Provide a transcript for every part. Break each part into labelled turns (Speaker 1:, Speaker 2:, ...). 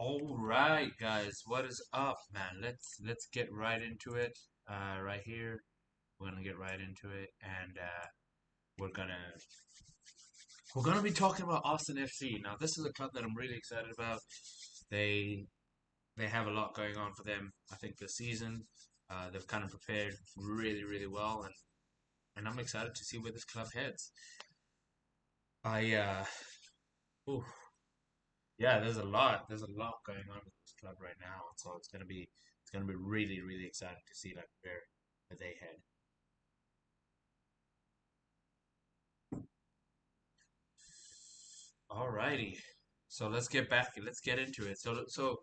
Speaker 1: All right, guys, what is up, man? Let's get right into it. Right here, we're gonna get right into it, and we're gonna we're gonna be talking about Austin FC. Now, this is a club that I'm really excited about. They they have a lot going on for them. I think this season, they've kind of prepared really well, and I'm excited to see where this club heads. I ooh, yeah, there's a lot going on with this club right now, so it's gonna be really exciting to see like where they head. Alrighty, so let's get into it. So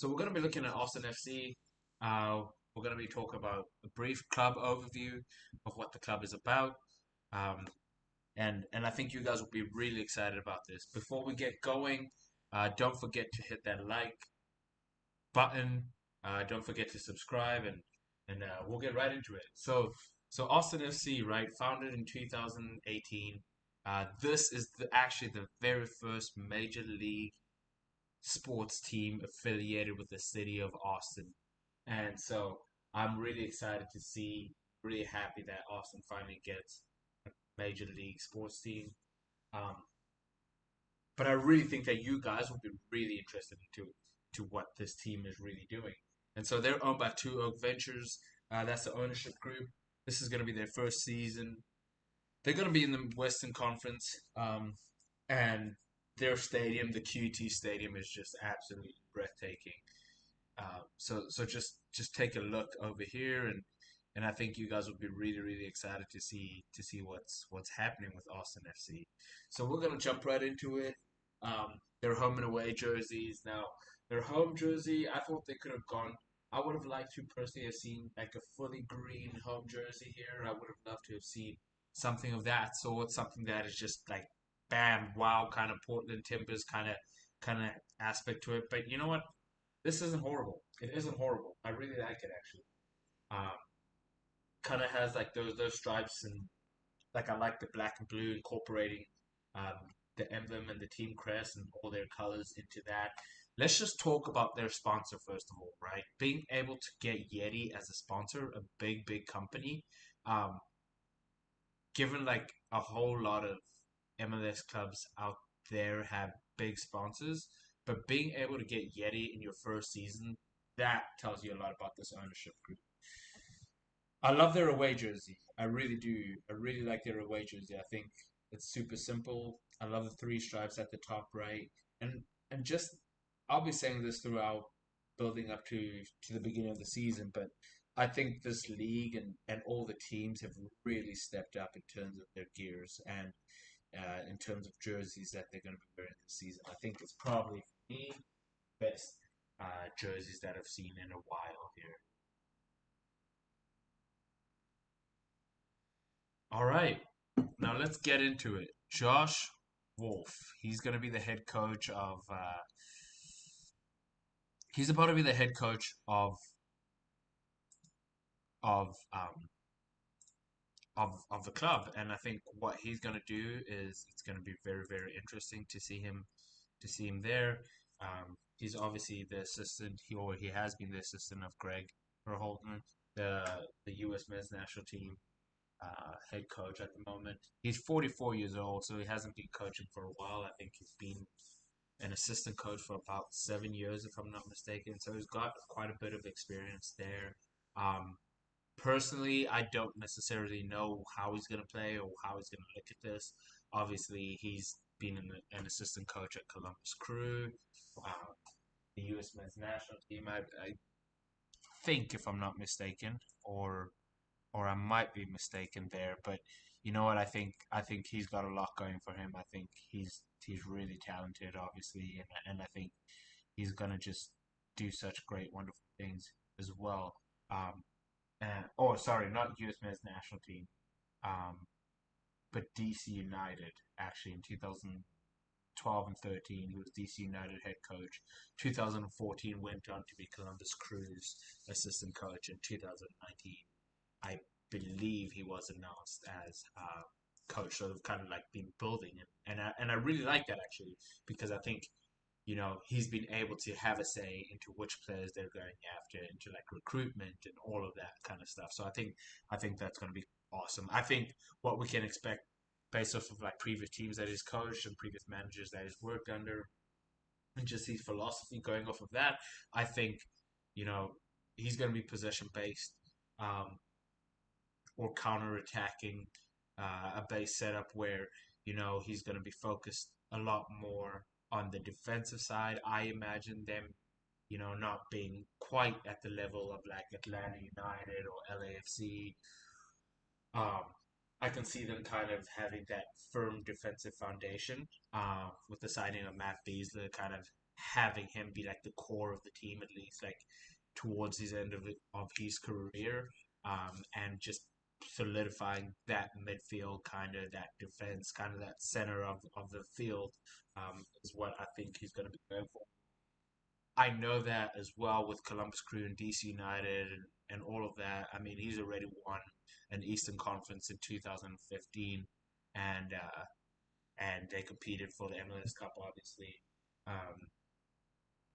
Speaker 1: we're gonna be looking at Austin FC. We're gonna be talking about a brief club overview of what the club is about. Um, and I think you guys will be really excited about this. Before we get going, don't forget to hit that like button. Don't forget to subscribe, and we'll get right into it. So Austin FC, right, founded in 2018. This is actually the very first major league sports team affiliated with the city of Austin, and so I'm really excited to see, really happy that Austin finally gets a major league sports team. Um, but I really think that you guys will be really interested to what this team is really doing. And so they're owned by Two Oak Ventures. That's the ownership group. This is going to be their first season. They're going to be in the Western Conference, and their stadium, the QT Stadium, is just absolutely breathtaking. So just take a look over here, and I think you guys will be really excited to see what's happening with Austin FC. So we're gonna jump right into it. Their home and away jerseys. Now, their home jersey, I thought they could have gone. I would have liked to personally have seen like a fully green home jersey here. I would have loved to have seen something of that sort, something that is just like bam, wow, kind of Portland Timbers kind of aspect to it. But you know what? This isn't horrible. It isn't horrible. I really like it actually. Um, kind of has like those stripes, and like I like the black and blue incorporating the emblem and the team crest and all their colors into that. Let's just talk about their sponsor first of all, right? Being able to get Yeti as a sponsor, a big company, um, given like a whole lot of MLS clubs out there have big sponsors, but being able to get Yeti in your first season, that tells you a lot about this ownership group. I love their away jersey. I really do. I really like their away jersey. I think it's super simple. I love the three stripes at the top right. And just I'll be saying this throughout building up to the beginning of the season, but I think this league and all the teams have really stepped up in terms of their gears and in terms of jerseys that they're going to be wearing this season. I think it's probably for me best jerseys that I've seen in a while here. All right, now let's get into it. Josh Wolff. He's going to be the head coach of. He's about to be the head coach of of the club, and I think what he's going to do is it's going to be very interesting to see him there. He's obviously the assistant. He has been the assistant of Greg Verholten, the U.S. men's national team head coach at the moment. He's 44 years old, so he hasn't been coaching for a while. I think he's been an assistant coach for about 7 years, if I'm not mistaken. So he's got quite a bit of experience there. Um, Personally, I don't necessarily know how he's going to play or how he's going to look at this. Obviously, he's been an assistant coach at Columbus Crew, uh, the U.S. men's national team. I think, if I'm not mistaken, or I might be mistaken there. But you know what? I think he's got a lot going for him. I think he's really talented, obviously, and I think he's gonna just do such great, wonderful things as well. Oh, sorry, not U.S. men's national team, um, but DC United. Actually, in 2012 and 13, he was DC United head coach. 2014 went on to be Columbus Crew's assistant coach. In 2019, I believe he was announced as coach. So they've kind of like been building him, and I really like that actually because I think he's been able to have a say into which players they're going after, into like recruitment and all of that kind of stuff. So I think that's going to be awesome. I think what we can expect based off of like previous teams that he's coached and previous managers that he's worked under, and just his philosophy going off of that, I think you know he's going to be possession based. Um, or counter-attacking a base setup where he's going to be focused a lot more on the defensive side. I imagine them, not being quite at the level of like Atlanta United or LAFC. Um, I can see them kind of having that firm defensive foundation with the signing of Matt Beasley, kind of having him be like the core of the team at least, like towards his end of his career, and just solidifying that midfield, kind of that defense, kind of that center of the field, is what I think he's going to be going for. I know that as well with Columbus Crew and DC United and all of that. I mean, he's already won an Eastern Conference in 2015, and they competed for the MLS Cup, obviously. Um,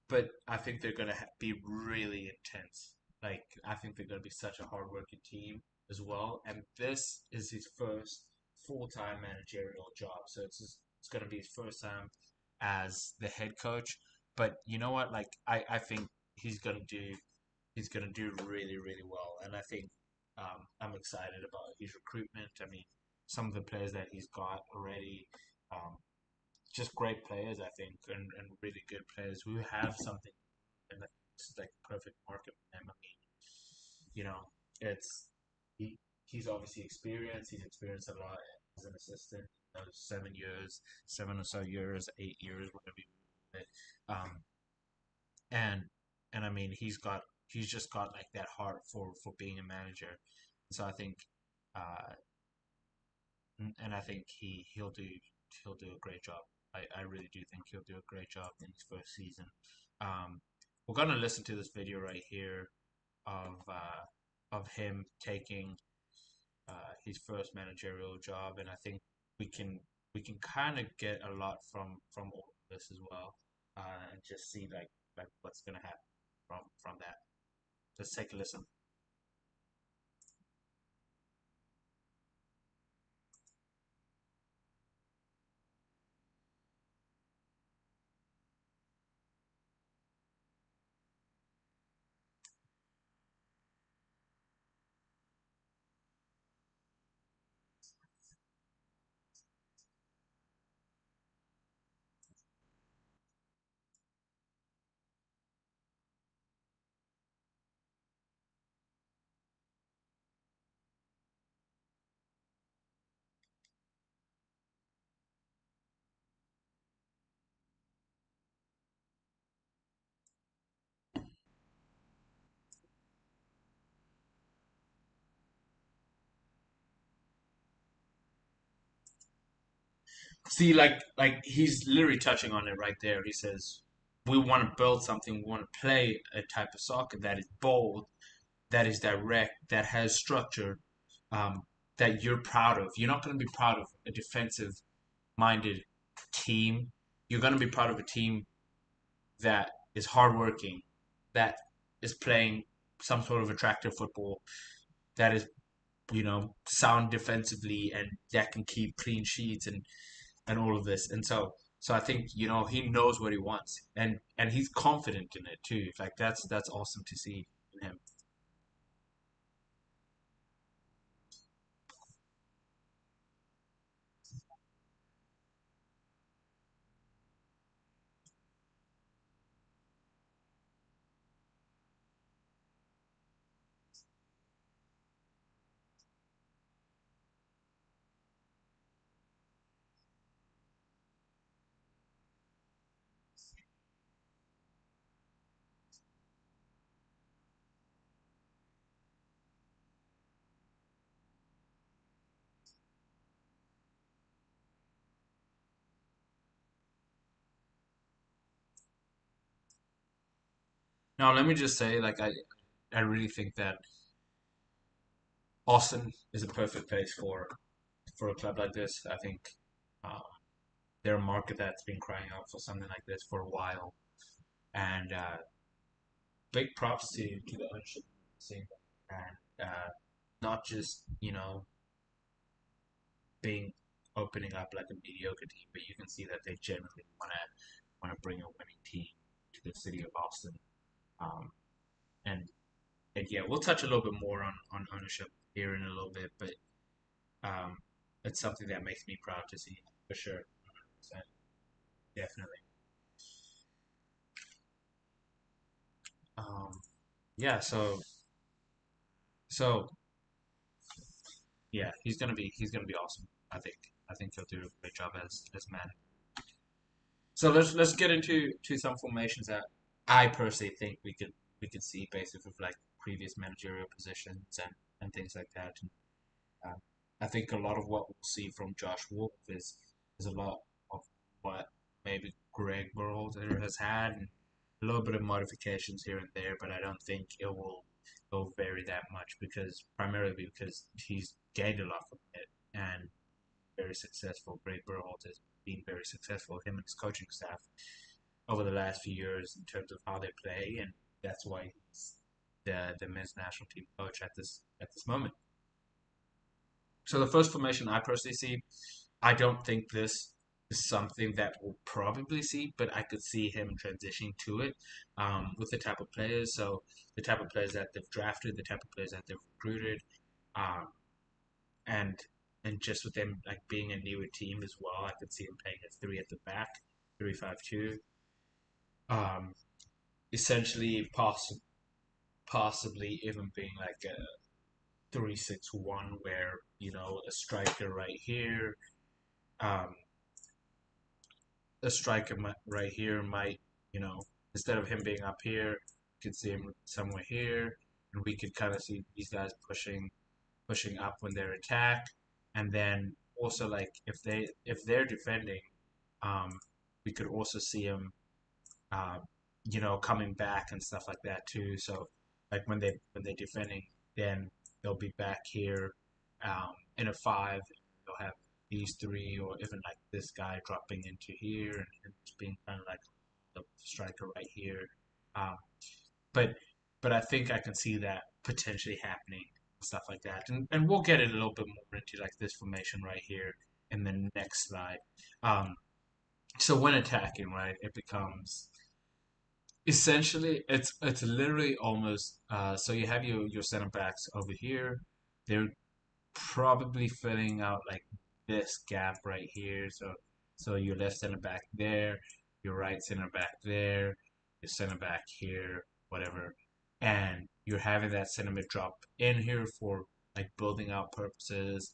Speaker 1: but I think they're gonna be really intense. Like I think they're gonna be such a hardworking team as well. And this is his first full-time managerial job, so it's gonna be his first time as the head coach. But you know what? Like I think he's gonna do really really well, and I think I'm excited about his recruitment. I mean, some of the players that he's got already. Um, just great players, I think, and really good players who have something, and it's like the perfect market for them. I mean, you know, it's he he's obviously experienced. He's experienced a lot as an assistant. 7 years, 7 or so years, 8 years, whatever you want it. And and I mean, he's just got like that heart for being a manager. So I think, uh, and I think he'll do a great job. I really do think he'll do a great job in his first season. Um, we're gonna listen to this video right here of him taking his first managerial job, and I think we can we can kind of get a lot from all of this as well, and just see like what's gonna happen from that. Let's take a listen. See, like he's literally touching on it right there. He says, "We want to build something. We want to play a type of soccer that is bold, that is direct, that has structure, um, that you're proud of. You're not going to be proud of a defensive-minded team. You're going to be proud of a team that is hardworking, that is playing some sort of attractive football, that is, sound defensively, and that can keep clean sheets and all of this. And so I think he knows what he wants, and he's confident in it too. Like that's awesome to see in him. Now let me just say, like I really think that Austin is a perfect place for a club like this. I think. they're a market that's been crying out for something like this for a while, and big props to the ownership scene, and not just being opening up like a mediocre team, but you can see that they genuinely want to bring a winning team to the city of Austin. Um, and and yeah, we'll touch a little bit more on ownership here in a little bit, but um, it's something that makes me proud to see for sure. 100%, definitely. Um, yeah, so yeah, he's gonna be awesome. I think he'll do a great job as manager. So let's get into some formations that I personally think we could see based off of like previous managerial positions and things like that. And um, I think a lot of what we'll see from Josh Wolff is a lot of what maybe Greg Berhalter has had, and a little bit of modifications here and there, but I don't think it will vary that much because primarily because he's gained a lot from it and very successful. Greg Berhalter has been very successful, him and his coaching staff over the last few years in terms of how they play, and that's why he's the men's national team coach at this moment. So the first formation I personally see, I don't think this is something that we'll probably see, but I could see him transitioning to it with the type of players. So the type of players that they've drafted, the type of players that they've recruited, um, and and just with them like being a newer team as well, I could see him playing a three at the back, 3-5-2. Um, Essentially, possibly even being like a 3-6-1, where a striker right here, um, a striker right here might, you know, instead of him being up here, you could see him somewhere here, and we could kind of see these guys pushing up when they're attacked, and then also like if they're defending, um, we could also see them, uh, coming back and stuff like that too. So like when they're defending, then they'll be back here in a five. They'll have these three, or even like this guy dropping into here and just being kind of like the striker right here. Um, but I think I can see that potentially happening and stuff like that. And we'll get it a little bit more into like this formation right here in the next slide. Um, so when attacking, right, it becomes essentially it's literally almost so you have your center backs over here. They're probably filling out like this gap right here. So your left center back there, your right center back there, your center back here, whatever. And you're having that center mid drop in here for like building out purposes.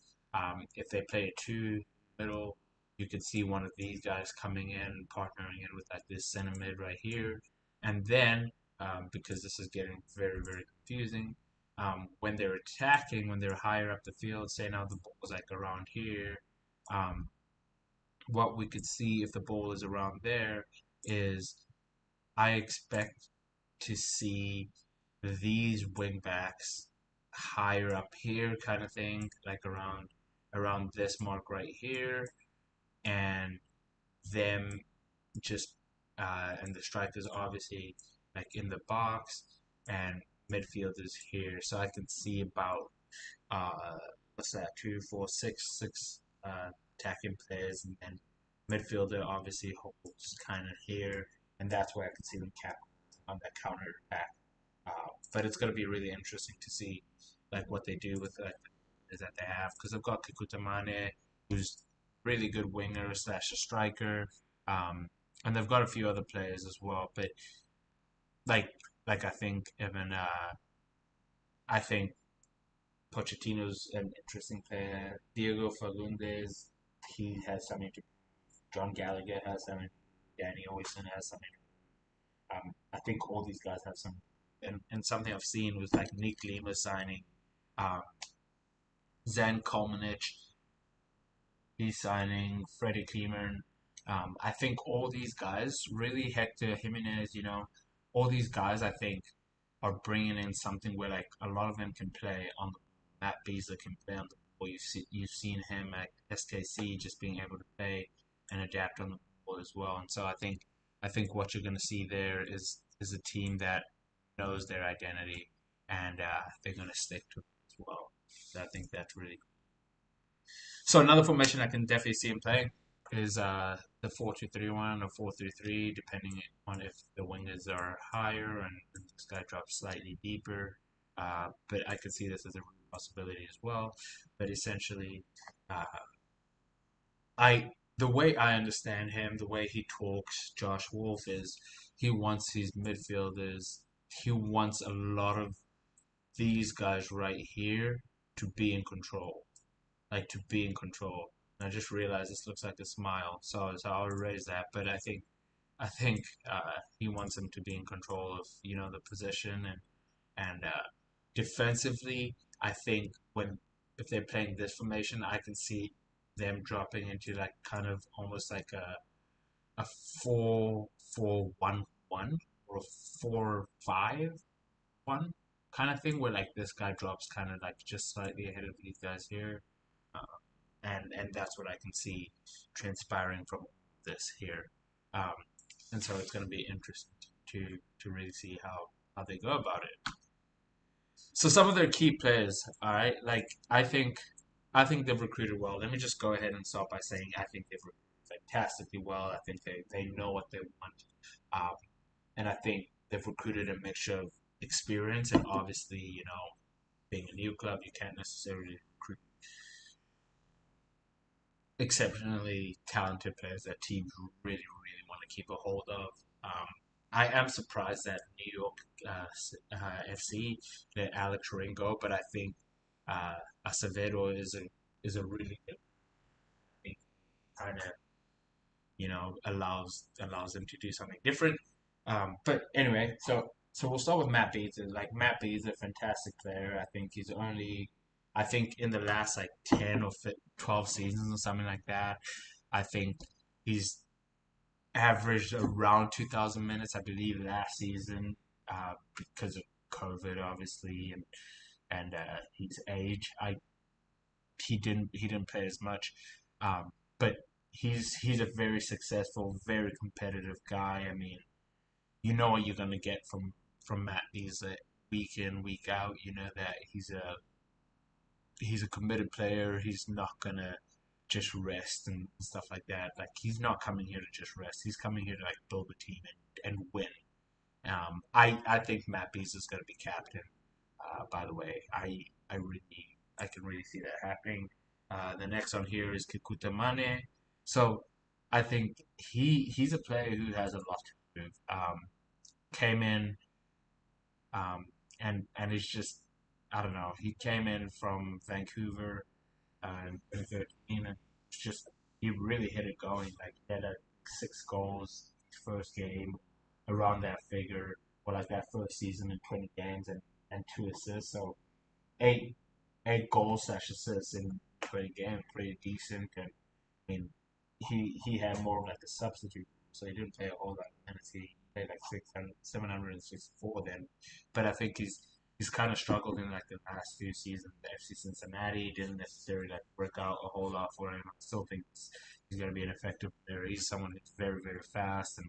Speaker 1: If they play a two middle, you could see one of these guys coming in, partnering in with like this center mid right here. And then, because this is getting very, very confusing, when they're attacking, when they're higher up the field, say now the ball's like around here, um, what we could see if the ball is around there is I expect to see these wing backs higher up here, kind of thing, like around this mark right here, and them just and the strikers obviously like in the box, and midfielders here. So I can see about uh, what's that, two, four, six attacking players, and then midfielder obviously holds kind of here, and that's where I can see them cap on that counter attack. But it's going to be really interesting to see like what they do with like is that they have, because they've got Kikutamane, who's really good winger slash a striker, um, and they've got a few other players as well. But like like I think Pochettino's an interesting player. Diego Fagundes, he has something to. John Gallagher has something. Danny Oyston has something. I think all these guys have some. And something I've seen was like Nick Lima signing, um, Zan Kolmanich, he's signing Freddie Kleeman. I think all these guys, really Hector Jimenez, all these guys, I think, are bringing in something where like a lot of them can play on the Matt Beasley can play on the ball. You've seen him at SKC just being able to play in a adapt on the ball as well. And so I think what you're going to see there is a team that knows their identity, and they're going to stick to it as well. So I think that's really so. Another formation I can definitely see him playing is the 4-2-3-1 or 4-3-3, depending on if the wingers are higher and this guy drops slightly deeper. But I could see this as a real possibility as well. But essentially, uh, I the way I understand him, the way he talks, Josh Wolff, is he wants his midfielders. He wants a lot of these guys right here to be in control, like to be in control. And I just realized this looks like a smile, so I'll erase that. But I think he wants them to be in control of the position and defensively. I think when if they're playing this formation, I can see them dropping into like kind of almost like a 4-4-1-1 or a 4-5-1 kind of thing where like this guy drops kind of like just slightly ahead of these guys here. Uh, and that's what I can see transpiring from this here. Um, and so it's going to be interesting to really see how they go about it. So some of their key players, all right, like I think they've recruited well. Let me just go ahead and start by saying I think they've recruited fantastically well. I think they know what they want, um, and I think they've recruited a mixture of experience and obviously being a new club, you can't necessarily recruit exceptionally talented players that teams really, really want to keep a hold of. Um, I am surprised that New York FC let Alex Ring go, but I think Acevedo is a really good kind of allows them to do something different. But anyway, so we'll start with Matt Beasley. Like Matt Beasley, a fantastic player. I think in the last like 12 seasons or something like that, I think he's averaged around 2,000 minutes. I believe last season, because of COVID, obviously, and his age, he didn't play as much, but he's a very successful, very competitive guy. I mean, you know what you're gonna get from Matt Beasley week in, week out. You know that he's a committed player. He's not gonna just rest and stuff like that. Like he's not coming here to just rest. He's coming here to like build a team and win. I think Matt Beasley is gonna be captain. By the way, I can really see that happening. The next on here is Kikuta Mane. So I think he's a player who has a lot to prove. Came in and it's just I don't know. He came in from Vancouver in 2013 and just he really hit it going. Like he had 6 goals first game around that figure or like that first season in 20 games and 2 assists. So eight eight goals slash assists in 20 games, pretty decent. And I mean, he had more of like a substitute, so he didn't play a whole lot of minutes. He played like 764 then, but I think he's kind of struggled in like the last few seasons. The FC Cincinnati didn't necessarily like work out a whole lot for him. I still think he's going to be an effective player. He's someone who's very very fast, and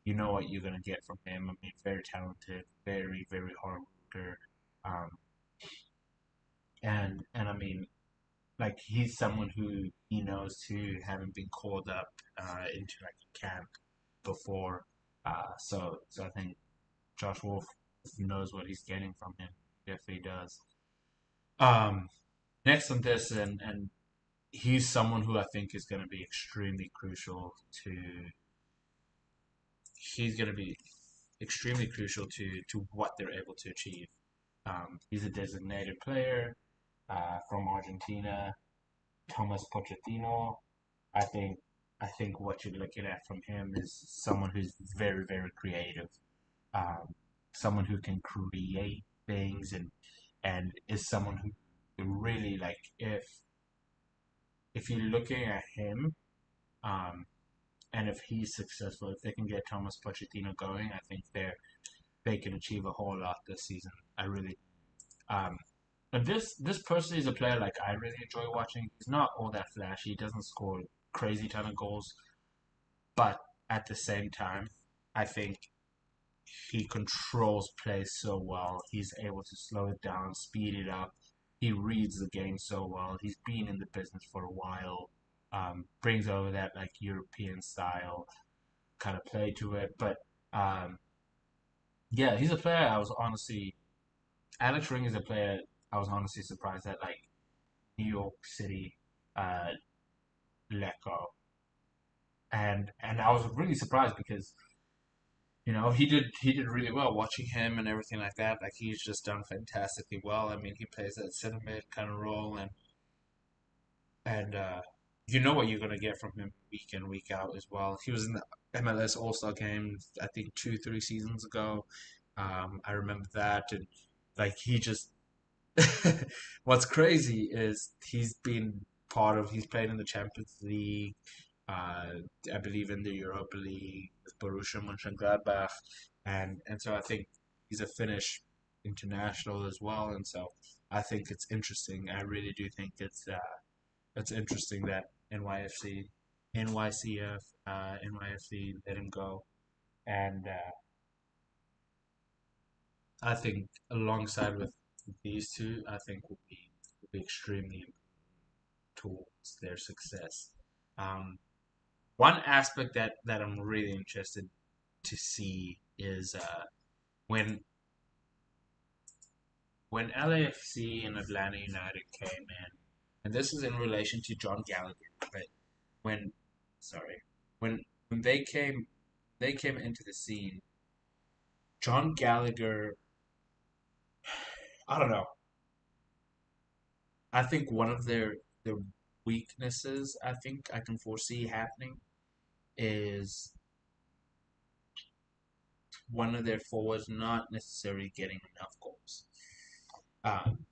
Speaker 1: you know what you're going to get from him. I mean, very talented, very very hard worker. Um, and I mean, like he's someone who he knows too, having been called up into like a camp before. So I think Josh Wolf knows what he's getting from him. Definitely does. Um, Next on this, and he's someone who I think is going to be extremely crucial to. He's going to be extremely crucial to what they're able to achieve. He's a designated player from Argentina, Thomas Pochettino. I think I think what you're looking at from him is someone who's very very creative, um, someone who can create things and is someone who really like if you're looking at him, um, and if he's successful, if they can get Thomas Pochettino going, I think they can achieve a whole lot this season. I really um, and this person is a player like I really enjoy watching. He's not all that flashy. He doesn't score crazy ton of goals, but at the same time, I think he controls play so well. He's able to slow it down, speed it up. He reads the game so well. He's been in the business for a while. Brings over that like European style kind of play to it. But um, yeah, he's a player. I was honestly Alex Ring is a player. I was honestly surprised that like New York City uh, let go, and I was really surprised because he did really well watching him and everything like that. Like he's just done fantastically well. I mean, he plays that center mid kind of role, and you know what you're gonna get from him week in week out as well. He was in the MLS All Star game I think 2 3 seasons ago. I remember that, and like he just what's crazy is he's played in the Champions League, uh, I believe in the Europa League with Borussia Mönchengladbach, and so I think he's a Finnish international as well, and so I think it's interesting. I really do think it's interesting that NYFC, NYCF, NYFC let him go, and I think alongside with these two, I think will be extremely towards their success. Um, One aspect that I'm really interested to see is when when LAFC and Atlanta United came in, and this is in relation to John Gallagher, but when sorry, when they came into the scene, John Gallagher, I don't know. I think one of their weaknesses I think I can foresee happening is one of their forwards not necessarily getting enough goals. Um,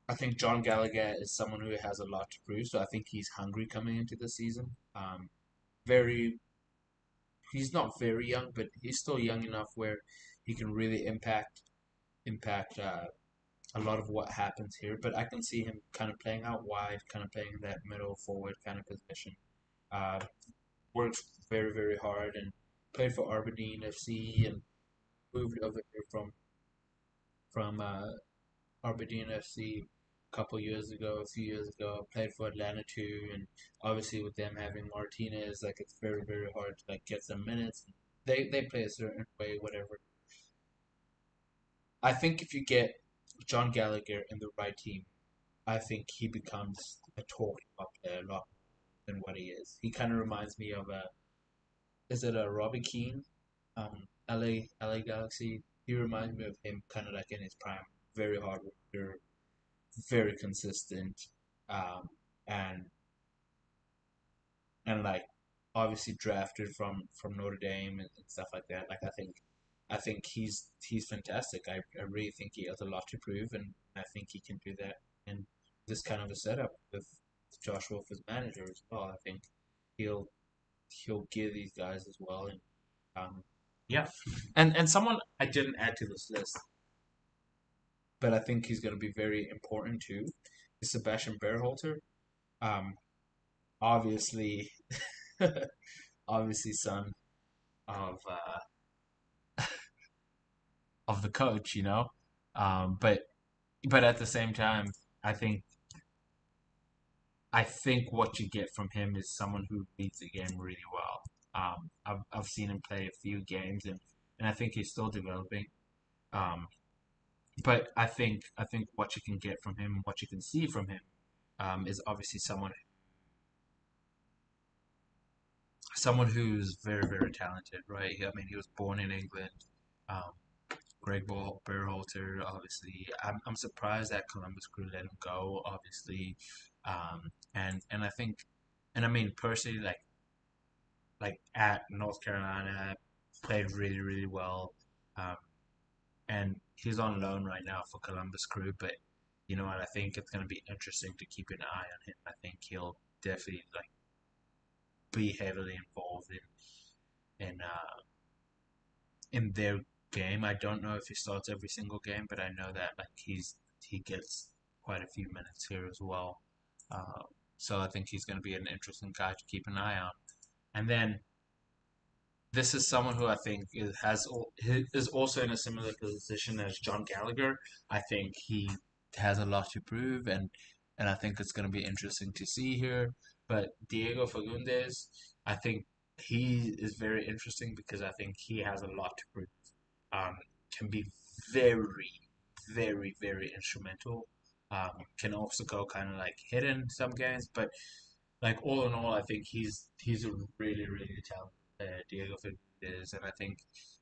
Speaker 1: I think John Gallagher is someone who has a lot to prove, so I think he's hungry coming into the season. Very, he's not very young, but he's still young enough where he can really impact a lot of what happens here. But I can see him kind of playing out wide, kind of playing that middle forward kind of position. Uh, Works very hard and played for Aberdeen FC and moved over here from Aberdeen FC a couple years ago, a few years ago. Played for Atlanta too, and obviously with them having Martinez, like it's very hard to like get some minutes. They play a certain way, whatever. I think if you get John Gallagher in the right team, I think he becomes a talking about player a lot than what he is. He kind of reminds me of a is it a Robbie Keane, LA Galaxy. He reminds me of him kind of like in his prime, very hard worker, very consistent, um, and and like obviously drafted from Notre Dame and stuff like that. Like I think he's fantastic. I really think he has a lot to prove, and I think he can do that in this kind of a setup with Josh Wolff as manager as well. I think he'll he'll give these guys as well, and yeah, and someone I didn't add to this list, but I think he's going to be very important too, is Sebastian Berhalter. Um, Obviously, obviously son of of the coach, but at the same time, I think I think what you get from him is someone who reads the game really well. I've seen him play a few games, and I think he's still developing. Um, but I think what you can get from him, what you can see from him, is obviously someone who's very talented, right? I mean, he was born in England. Um, Berhalter, obviously. I'm surprised that Columbus Crew let him go, obviously. And I think, and I mean personally, like at North Carolina, played really well. Um, and he's on loan right now for Columbus Crew, but you know what? I think it's going to be interesting to keep an eye on him. I think he'll definitely like be heavily involved in their game. I don't know if he starts every single game, but I know that like he gets quite a few minutes here as well. Uh, So I think he's going to be an interesting guy to keep an eye on. And then this is someone who I think is also in a similar position as John Gallagher. I think he has a lot to prove, and I think it's going to be interesting to see here. But Diego Fagundes, I think he is very interesting because I think he has a lot to prove. Um, can be very, very instrumental. Can also go kind of like hidden some games, but like all in all, I think he's a really talented Diego Fernandez, and I think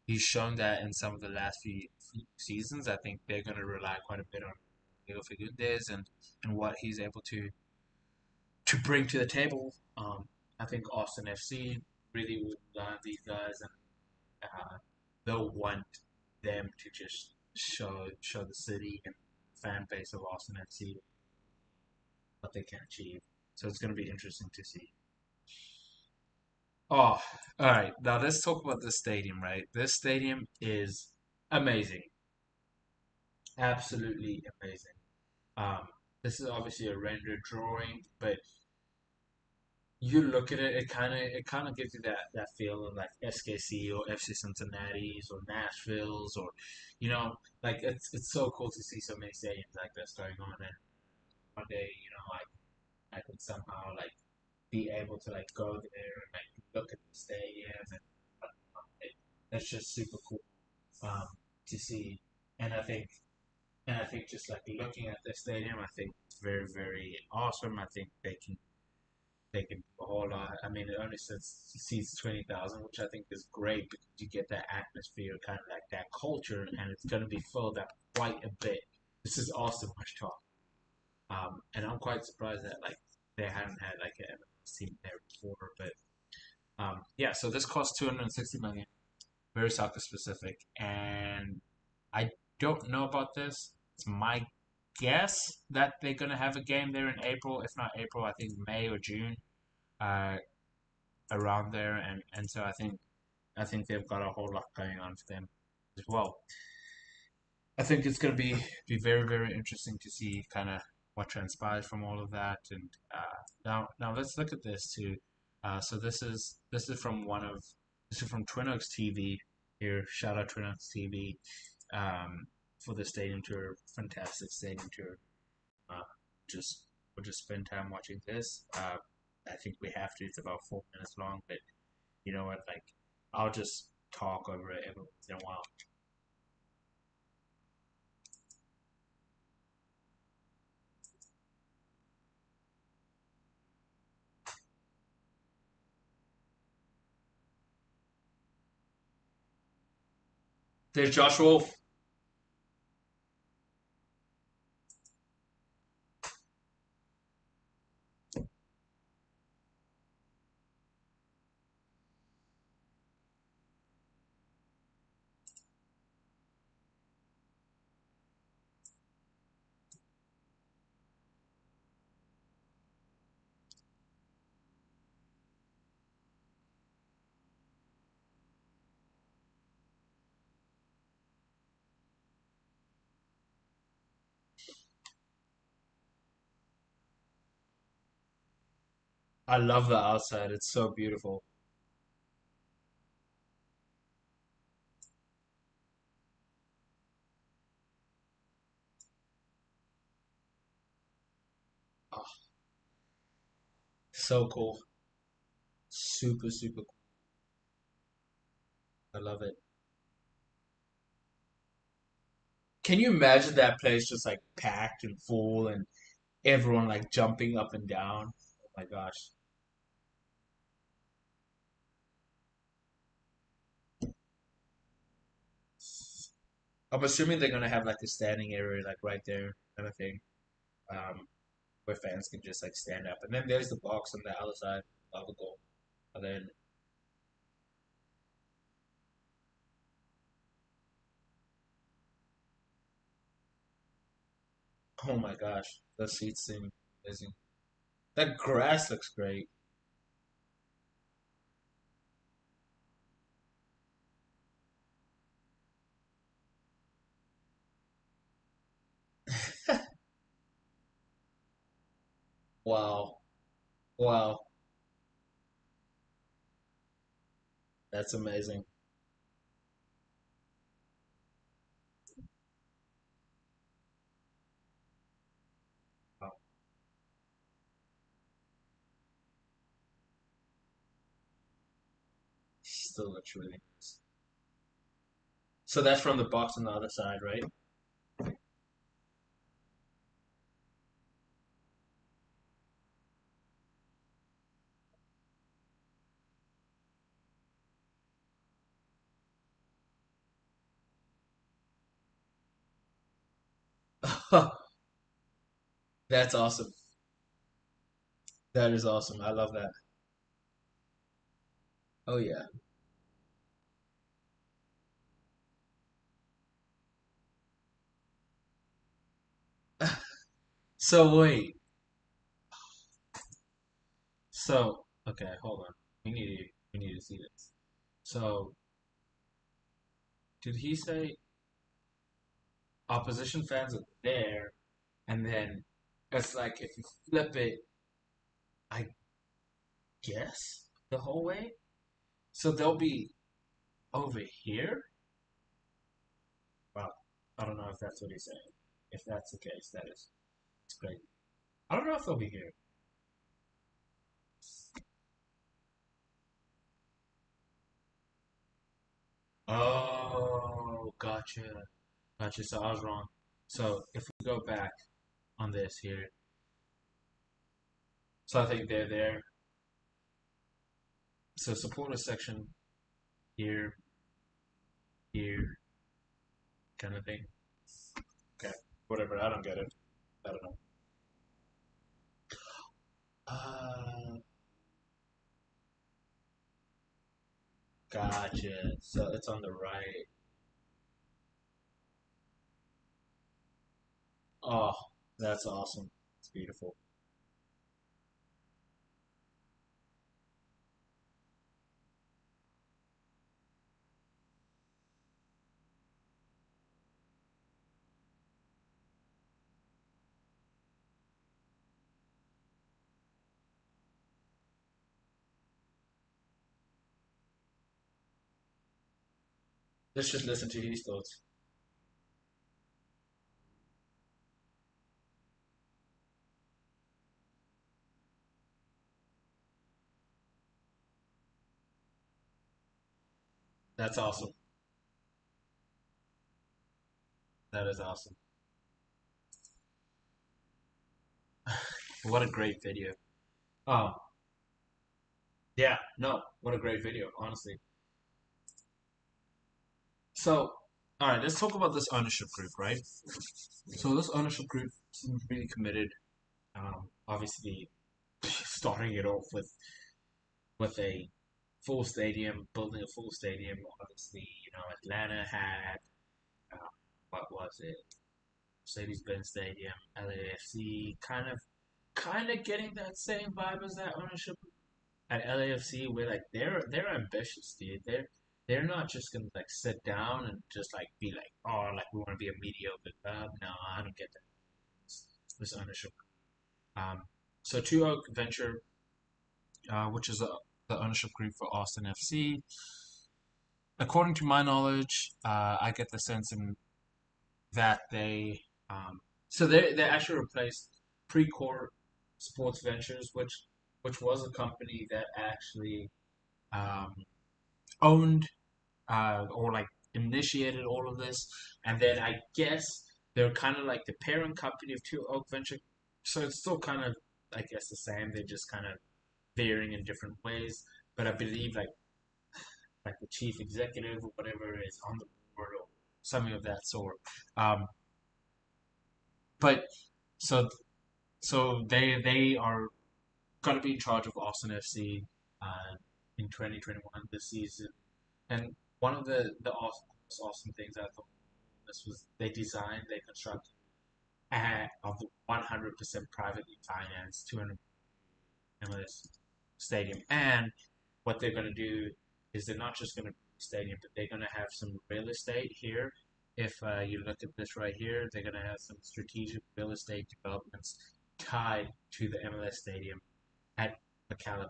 Speaker 1: he's shown that in some of the last few seasons. I think they're going to rely quite a bit on Diego Fernandez and what he's able to bring to the table. I think Austin FC really will learn these guys, and they'll want them to just show the city and fan base of Austin FC what they can achieve. So it's going to be interesting to see. Oh, all right. Now let's talk about this stadium, right? This stadium is amazing, absolutely amazing. Um, this is obviously a rendered drawing, but you look at it, it kind of gives you that feel of like SKC or FC Cincinnati's or Nashville's or, like it's so cool to see so many stadiums like this going on. And one day, I could somehow like be able to like go there and like look at the stadium and it, that's just super cool um, to see. And I think just like looking at the stadium, I think it's very awesome. I think they can do a whole lot. I mean, it only seats 20,000, which I think is great because you get that atmosphere, kind of like that culture, and it's going to be filled up quite a bit. This is also much talk, and I'm quite surprised that like they hadn't had like an MLS team there before. But yeah, so this costs 260 million, very soccer specific, and I don't know about this. It's my guess that they're gonna have a game there in April. If not April, I think May or June, uh, around there, and so I think they've got a whole lot going on for them as well. I think it's going to be very interesting to see kind of what transpires from all of that. And now let's look at this too. So this is from Twin Oaks TV here. Shout out Twin Oaks TV for the stadium tour. Fantastic stadium tour. Uh, just we'll just spend time watching this. I think we have to. It's about 4 minutes long, but you know what? Like I'll just talk over it every once in a while. There's Josh Wolff. I love the outside. It's so beautiful. Oh, so cool. Super cool. I love it. Can you imagine that place just like packed and full and everyone like jumping up and down? Oh my gosh. I'm assuming they're gonna have like a standing area like right there kind of thing, um, where fans can just like stand up. And then there's the box on the other side of the goal. And then, oh my gosh, the seats seem amazing. That grass looks great. Wow. Wow, that's amazing. Wow, still looks really nice. So that's from the box on the other side, right? That's awesome. That is awesome. I love that. Oh yeah. So wait. So okay, hold on. We need to see this. So did he say opposition fans are there, and then it's like if you flip it, I guess the whole way. So they'll be over here. Well, I don't know if that's what he's saying. If that's the case, that is it's great. I don't know if they'll be here. Oh, gotcha. Gotcha. So I was wrong. So if we go back on this here, so I think they're there. So supporter section here, here, kind of thing. Okay, whatever. I don't get it. I don't know. Uh, gotcha. So it's on the right. Oh, that's awesome. It's beautiful. Let's just listen to his thoughts. That's awesome. That is awesome. What a great video. Oh, yeah. No, what a great video, honestly. So, all right, let's talk about this ownership group, right? So this ownership group seems really committed. Obviously, starting it off with a full stadium, building a full stadium. Obviously, Atlanta had what was it? Mercedes-Benz Stadium, LAFC, kind of getting that same vibe as that ownership at LAFC, where like they're ambitious, dude. They're not just gonna like sit down and just like be like, oh, like we want to be a mediocre club. No, I don't get that. This ownership. Um, so Two Oak Venture, which is the ownership group for Austin FC. According to my knowledge, I get the sense in that they actually replaced Precourt Sports Ventures, which was a company that actually um, owned or like initiated all of this, and then I guess they're kind of like the parent company of Two Oak Venture, so it's still kind of I guess the same. They're just kind of varying in different ways, but I believe like the chief executive or whatever is on the board or something of that sort. Um, but so they are going to be in charge of Austin FC in 2021 this season. And one of the awesome things I thought this was they designed, they constructed of the 100% privately financed 200 MLS stadium. And what they're going to do is they're not just going to stadium, but they're going to have some real estate here. If you look at this right here, they're going to have some strategic real estate developments tied to the MLS stadium at McAllen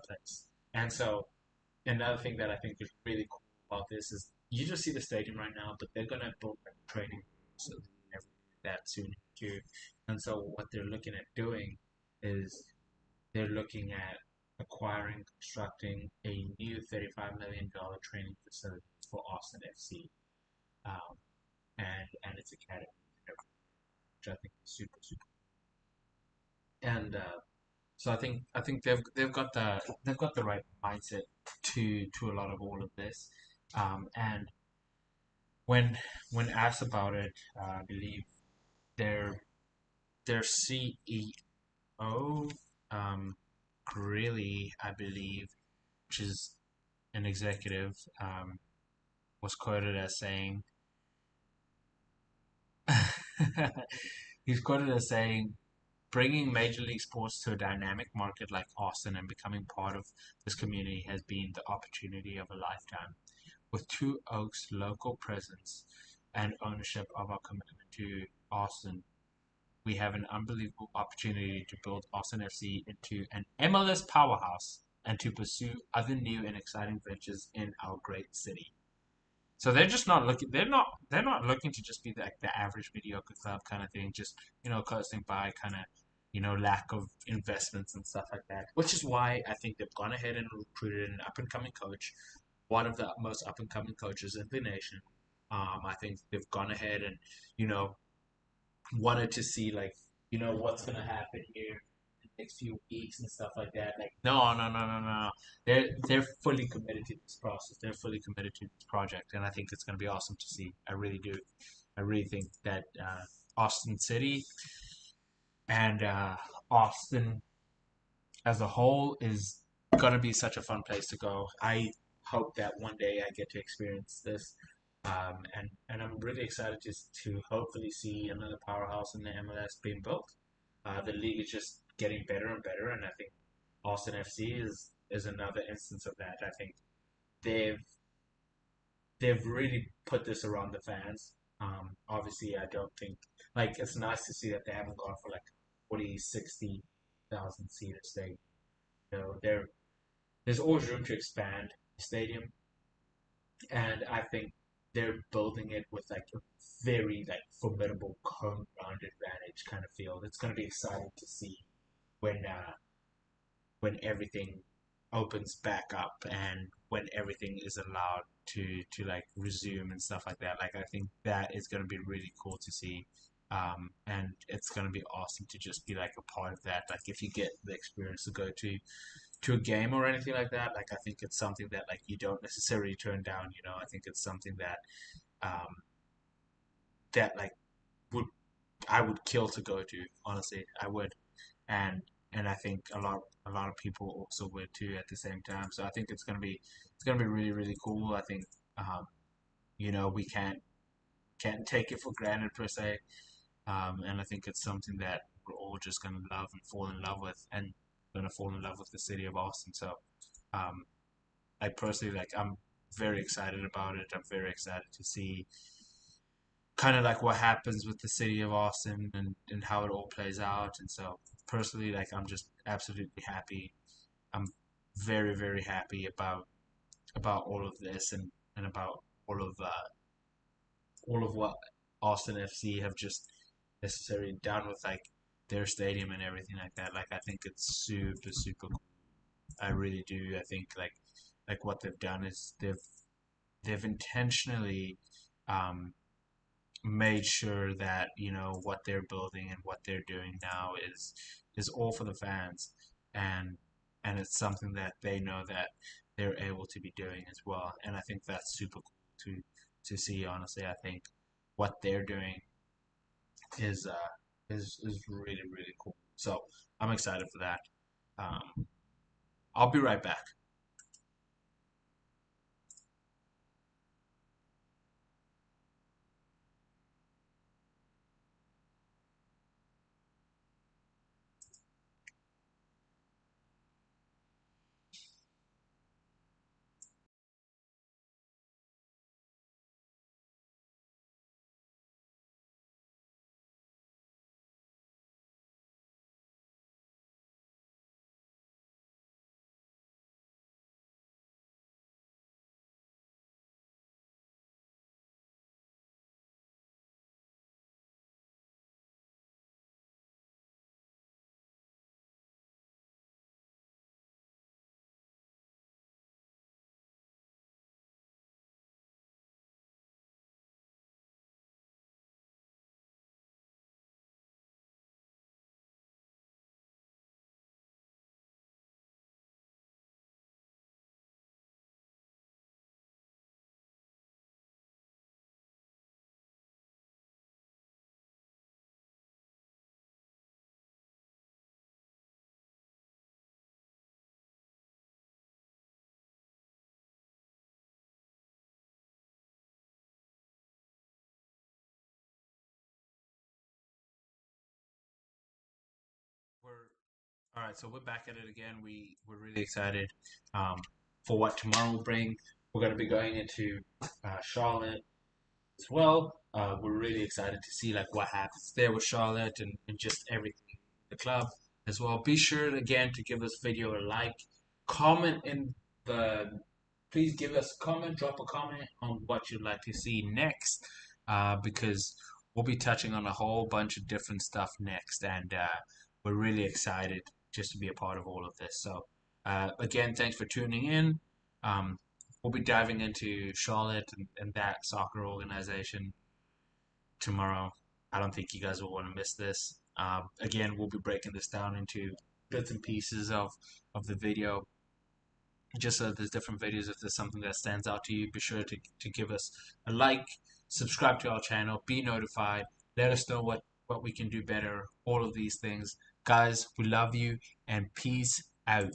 Speaker 1: And so another thing that I think is really cool about this is you just see the stadium right now, but they're gonna build like training facility and everything like that soon too. And so what they're looking at doing is they're looking at acquiring, constructing a new $35 million training facility for Austin FC, um, and its academy, which I think is super super. And so I think they've got the right mindset to a lot of all of this. And when when asked about it, I believe their their CEO, um, Greeley, I believe, which is an executive, was quoted as saying, he's quoted as saying, bringing Major League Sports to a dynamic market like Austin and becoming part of this community has been the opportunity of a lifetime. With Two Oaks' local presence and ownership of our commitment to Austin, we have an unbelievable opportunity to build Austin FC into an MLS powerhouse and to pursue other new and exciting ventures in our great city. So they're just not looking. They're not looking to just be like the average mediocre club kind of thing. Just coasting by, kind of lack of investments and stuff like that. Which is why I think they've gone ahead and recruited an up and coming coach, one of the most up and coming coaches in the nation. I think they've gone ahead and you know wanted to see like what's gonna happen here in the next few weeks and stuff like that. Like no, no, no, no, no, no. They're fully committed to this process. They're fully committed to this project, and I think it's gonna be awesome to see. I really do. I really think that Austin City and Austin as a whole is gonna be such a fun place to go. I hope that one day I get to experience this. And I'm really excited to hopefully see another powerhouse in the MLS being built. The league is just getting better and better, and I think Austin FC is another instance of that. I think they've they've really put this around the fans. Obviously, I don't think like it's nice to see that they haven't gone for like 40, 60,000 seater stadium. There's always room to expand the stadium, and I think they're building it with like a very like formidable home ground advantage kind of field. It's going to be exciting to see when everything opens back up and when everything is allowed to like resume and stuff like that. Like I think that is going to be really cool to see. And it's going to be awesome to just be like a part of that. Like if you get the experience to go to a game or anything like that, like I think it's something that like you don't necessarily turn down. I think it's something that um, like would I would kill to go to. Honestly, I would, and I think a lot of people also would too at the same time. So I think it's gonna be really really cool. I think we can't take it for granted per se, and I think it's something that we're all just gonna love and fall in love with, and gonna fall in love with the city of Austin. So um, I personally like I'm very excited about it. I'm very excited to see kind of like what happens with the city of Austin and how it all plays out. And so personally, like I'm just absolutely happy. I'm very very happy about all of this and about all of what Austin FC have just necessarily done with like their stadium and everything like that. Like I think it's super super cool. I really do. I think like what they've done is they've intentionally um, made sure that what they're building and what they're doing now is all for the fans, and it's something that they know that they're able to be doing as well, and I think that's super cool to see. Honestly, I think what they're doing is is really really cool. So I'm excited for that. Um, I'll be right back. All right, so we're back at it again. We're really excited for what tomorrow will bring. We're going to be going into Charlotte as well. We're really excited to see like what happens there with Charlotte and just everything in the club as well. Be sure again to give this video a like, comment in the please give us a comment, drop a comment on what you'd like to see next, because we'll be touching on a whole bunch of different stuff next, and we're really excited just to be a part of all of this. So, again, thanks for tuning in. We'll be diving into Charlotte and that soccer organization tomorrow. I don't think you guys will want to miss this. Again, we'll be breaking this down into bits and pieces of the video, just so there's different videos. If there's something that stands out to you, be sure to give us a like, subscribe to our channel, be notified, let us know what we can do better, all of these things. Guys, we love you and peace out.